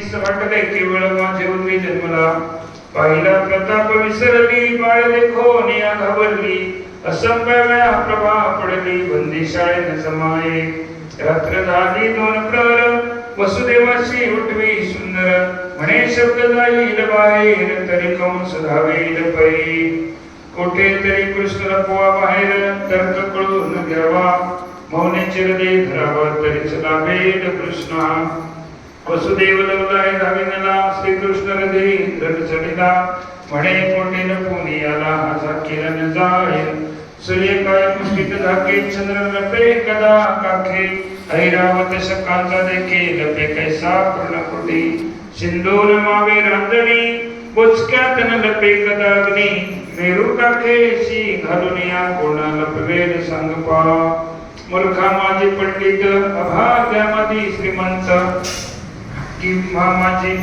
वाटले केवळ माझे उद्वी जन्मला पाहिला प्रताप विसरली बाळ देखो निया घाबरली असंभव्या प्रभा पडली बंदिशाळेन समाये रात्र झाली 2 प्रहर वसुदेवाची उठवी सुंदर म्हणे शब्द जाईल बाहेर तरी कंस धावेल पै कोठे तरी कृष्ण लपवा बाहेर तर्क कळून घ्यावा मौने चिरदे धरावा तरीच लाभेल कृष्ण वसुदेव लवलाय धाविनला श्रीकृष्ण हृदय चढिला म्हणे कोठे लपून आला हा किरण जाईल सूर्यकाय मुष्टित धाके चंद्र लपे कदा काखे ऐरावत शकांचा देखे लपे कैसा पूर्णकुटी सिंधूर मावे रांजणी बोचक्यात न लपे कदा अग्नी मेरू काखेशी घालून या कोणा लपवेल संगपा मूर्खा माझे पंडित अभाग्यामधी श्रीमंत किंवा माझे